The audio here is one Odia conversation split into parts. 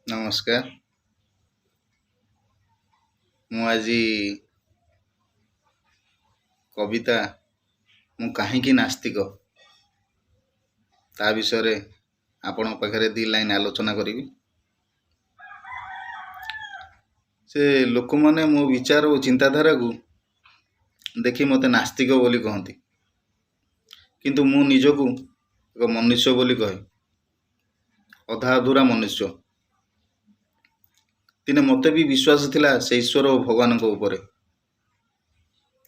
ନମସ୍କାର। ମୁଁ ଆଜି କବିତା ମୁଁ କାହିଁକି ନାସ୍ତିକ ତା ବିଷୟରେ ଆପଣଙ୍କ ପାଖରେ ଦି ଲାଇନ୍ ଆଲୋଚନା କରିବି। ସେ ଲୋକମାନେ ମୋ ବିଚାର ଓ ଚିନ୍ତାଧାରାକୁ ଦେଖି ମୋତେ ନାସ୍ତିକ ବୋଲି କହନ୍ତି, କିନ୍ତୁ ମୁଁ ନିଜକୁ ଏକ ମନୁଷ୍ୟ ବୋଲି କହେ, ଅଧା ଅଧୁରା ମନୁଷ୍ୟ। ଦିନେ ମୋତେ ବି ବିଶ୍ୱାସ ଥିଲା ସେ ଈଶ୍ୱର ଓ ଭଗବାନଙ୍କ ଉପରେ,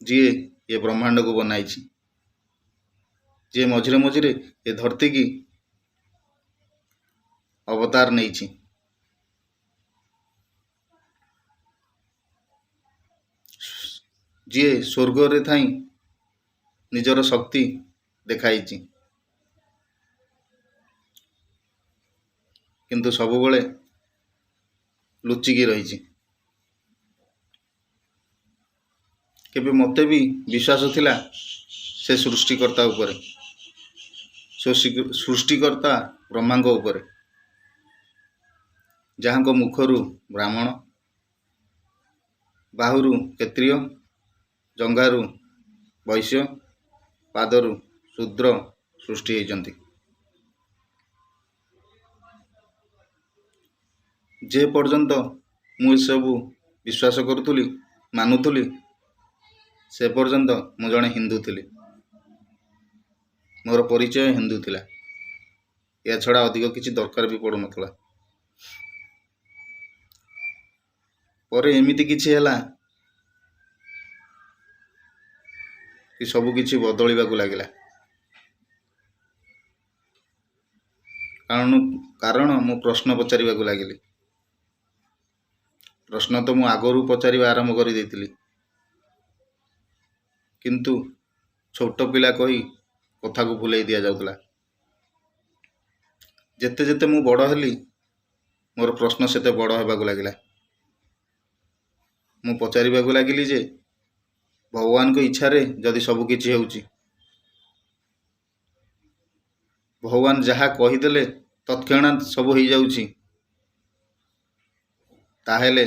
ଯିଏ ଏ ବ୍ରହ୍ମାଣ୍ଡକୁ ବନାଇଛି, ଯିଏ ମଝିରେ ମଝିରେ ଏ ଧରତୀକି ଅବତାର ନେଇଛି। ଯିଏ ସ୍ୱର୍ଗରେ ଥାଇ ନିଜର ଶକ୍ତି ଦେଖାଇଛି, କିନ୍ତୁ ସବୁବେଳେ ଲୁଚିକି ରହିଛି। କେବେ ମୋତେ ବି ବିଶ୍ୱାସ ଥିଲା ସେ ସୃଷ୍ଟିକର୍ତ୍ତା ଉପରେ, ସୃଷ୍ଟିକର୍ତ୍ତା ବ୍ରହ୍ମାଙ୍କ ଉପରେ, ଯାହାଙ୍କ ମୁଖରୁ ବ୍ରାହ୍ମଣ, ବାହୁରୁ କ୍ଷତ୍ରିୟ, ଜଙ୍ଘାରୁ ବୈଶ୍ୟ, ପାଦରୁ ଶୂଦ୍ର ସୃଷ୍ଟି ହୋଇଛନ୍ତି। ଯେ ପର୍ଯ୍ୟନ୍ତ ମୁଁ ଏସବୁ ବିଶ୍ୱାସ କରୁଥିଲି, ମାନୁଥିଲି, ସେ ପର୍ଯ୍ୟନ୍ତ ମୁଁ ଜଣେ ହିନ୍ଦୁ ଥିଲି। ମୋର ପରିଚୟ ହିନ୍ଦୁ ଥିଲା, ଏହା ଛଡ଼ା ଅଧିକ କିଛି ଦରକାର ବି ପଡ଼ୁନଥିଲା। ପରେ ଏମିତି କିଛି ହେଲା କି ସବୁ କିଛି ବଦଳିବାକୁ ଲାଗିଲା। କାରଣ ମୁଁ ପ୍ରଶ୍ନ ପଚାରିବାକୁ ଲାଗିଲି। ପ୍ରଶ୍ନ ତ ମୁଁ ଆଗରୁ ପଚାରିବା ଆରମ୍ଭ କରିଦେଇଥିଲି, କିନ୍ତୁ ଛୋଟ ପିଲା କହି କଥାକୁ ଭୁଲେଇ ଦିଆଯାଉଥିଲା। ଯେତେ ଯେତେ ମୁଁ ବଡ଼ ହେଲି, ମୋର ପ୍ରଶ୍ନ ସେତେ ବଡ଼ ହେବାକୁ ଲାଗିଲା। ମୁଁ ପଚାରିବାକୁ ଲାଗିଲି ଯେ ଭଗବାନଙ୍କ ଇଚ୍ଛାରେ ଯଦି ସବୁ କିଛି ହେଉଛି, ଭଗବାନ ଯାହା କହିଦେଲେ ତତ୍କ୍ଷଣାତ୍ ସବୁ ହେଇଯାଉଛି, ତାହେଲେ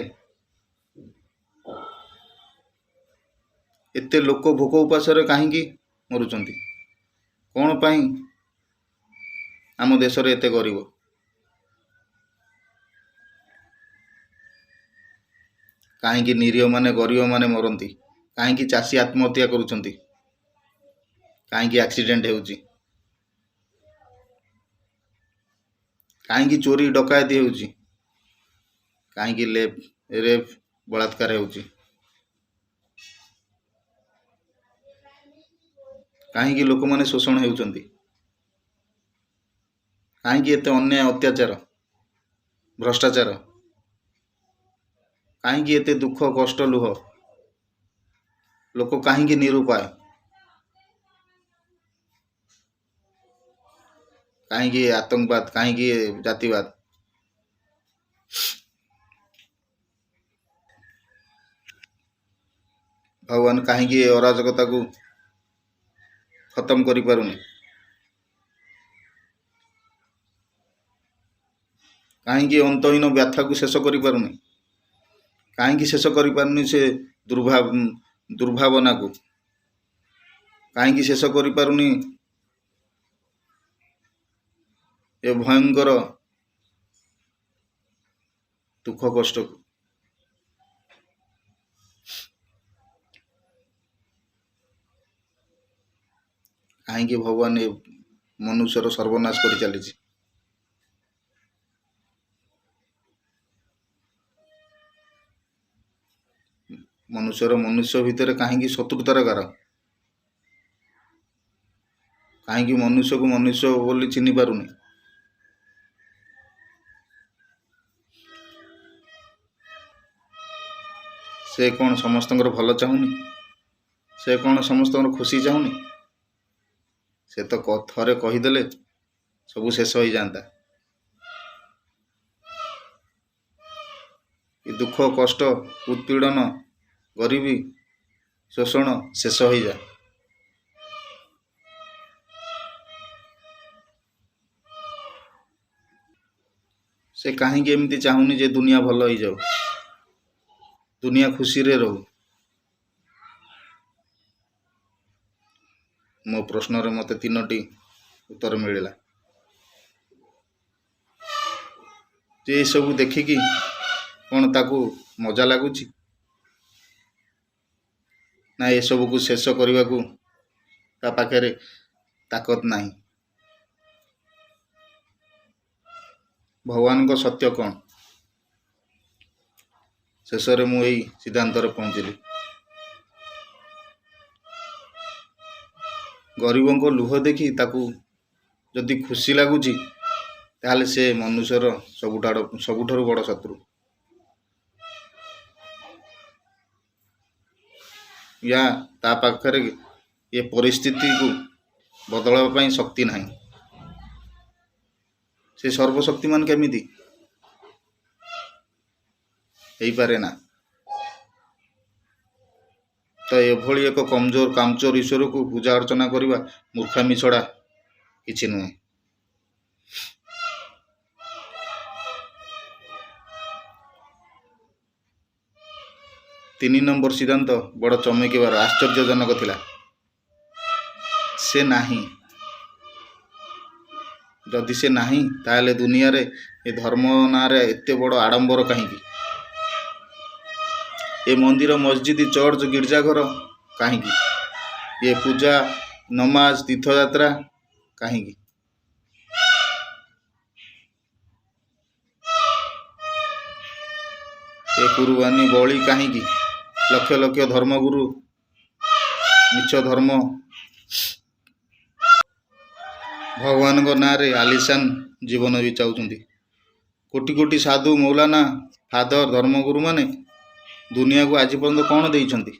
ଏତେ ଲୋକ ଭୋକ ଉପାସରେ କାହିଁକି ମରୁଛନ୍ତି? କ'ଣ ପାଇଁ ଆମ ଦେଶରେ ଏତେ ଗରିବ? କାହିଁକି ନିରୀହମାନେ ଗରିବମାନେ ମରନ୍ତି? କାହିଁକି ଚାଷୀ ଆତ୍ମହତ୍ୟା କରୁଛନ୍ତି? କାହିଁକି ଆକ୍ସିଡେଣ୍ଟ ହେଉଛି? କାହିଁକି ଚୋରି ଡକାୟତି ହେଉଛି? କାହିଁକି ରେପ୍ ବଳାତ୍କାର ହେଉଛି? କାହିଁକି ଲୋକମାନେ ଶୋଷଣ ହେଉଛନ୍ତି? କାହିଁକି ଏତେ ଅନ୍ୟାୟ, ଅତ୍ୟାଚାର, ଭ୍ରଷ୍ଟାଚାର? କାହିଁକି ଏତେ ଦୁଃଖ, କଷ୍ଟ, ଲୁହ? ଲୋକ କାହିଁକି ନିରୁପାୟ? କାହିଁକି ଆତଙ୍କବାଦ? କାହିଁକି ଜାତିବାଦ? ଭଗବାନ କାହିଁକି ଏ ଅରାଜକତାକୁ ଖତମ କରିପାରୁନି? କାହିଁକି ଅନ୍ତହୀନ ବ୍ୟଥାକୁ ଶେଷ କରିପାରୁନି? କାହିଁକି ଶେଷ କରିପାରୁନି ସେ ଦୁର୍ଭାବନାକୁ? କାହିଁକି ଶେଷ କରିପାରୁନି ଏ ଭୟଙ୍କର ଦୁଃଖ କଷ୍ଟକୁ? କାହିଁକି ଭଗବାନ ଏ ମନୁଷ୍ୟର ସର୍ବନାଶ କରି ଚାଲିଛି? ମନୁଷ୍ୟ ଭିତରେ କାହିଁକି ଶତ୍ରୁତାର ଗାର? କାହିଁକି ମନୁଷ୍ୟକୁ ମନୁଷ୍ୟ ବୋଲି ଚିହ୍ନି ପାରୁନି? ସେ କ'ଣ ସମସ୍ତଙ୍କର ଭଲ ଚାହୁଁନି? ସେ କ'ଣ ସମସ୍ତଙ୍କର ଖୁସି ଚାହୁଁନି? ସେ ତ ଥରେ କହିଦେଲେ ସବୁ ଶେଷ ହେଇଯାଆନ୍ତା। ଏ ଦୁଃଖ, କଷ୍ଟ, ଉତ୍ପୀଡ଼ନ, ଗରିବୀ, ଶୋଷଣ ଶେଷ ହେଇଯାଏ। से काहींକି एमती चाहूनी जे दुनिया भल हो जाओ, दुनिया खुशी रे रहू। मो प्रश्न रे मते 3टी उत्तर मिलला। जे सब देखिकी कौन ताकू मजा लगुच ना ये सब को शेष करने को ता पाखे ताकत नहीं। भगवान को सत्य कौन शेष रे मु यही सिद्धांत पहुँचली। गरीबों को लुह देखी ताकू जदि खुशी लगुच ताहले से मनुष्यर सबुठारु बड़ शत्रु। या ता पाखरे ये परिस्थिति को बदलवा शक्ति नहीं। से सर्वशक्तिमान केमिति हो पारे ना। तो एभली एक कमजोर कामचोर ईश्वर को पूजा अर्चना करवा मूर्खामी छड़ा किछि नुहे। 3 नंबर सिद्धांत बड़ चमकीबार आश्चर्यजनक थिला। से नहीं, जदि से नहीं ताहले दुनिया रे ए धर्म नारे एते बड़ आडंबर कहीं। ये मंदिर मस्जिद चर्च गिरजाघर कहीं, ये पूजा नमाज तीर्थयात्रा कहीं, ये कुर्बानी बलि कहीं, लक्ष लक्ष धर्मगुरु मिछ धर्म भगवान को ना रे आलिशान जीवन भी चाहते। कोटि कोटि साधु मौलाना फादर धर्मगुरु माने दुनिया को आज पर्यंत कौन देइछंती?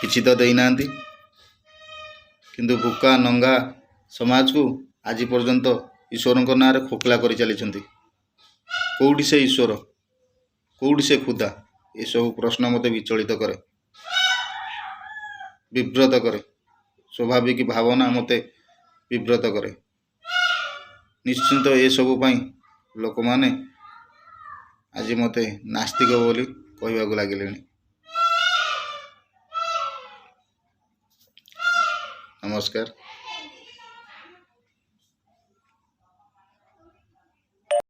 किछि तो देना, किंतु भूका नंगा समाज को आज पर्यंत ईश्वर ना रे खोखला कर चली। कौटी से ईश्वर, कौटी से खुदा, ये सब प्रश्न मते विचलित करे, विव्रत करे। स्वाभाविक भावना मते विव्रत करे। निश्चिंत ये सब लोक माने आज मते नास्तिक बोली कहवाक लगिले। नमस्कार।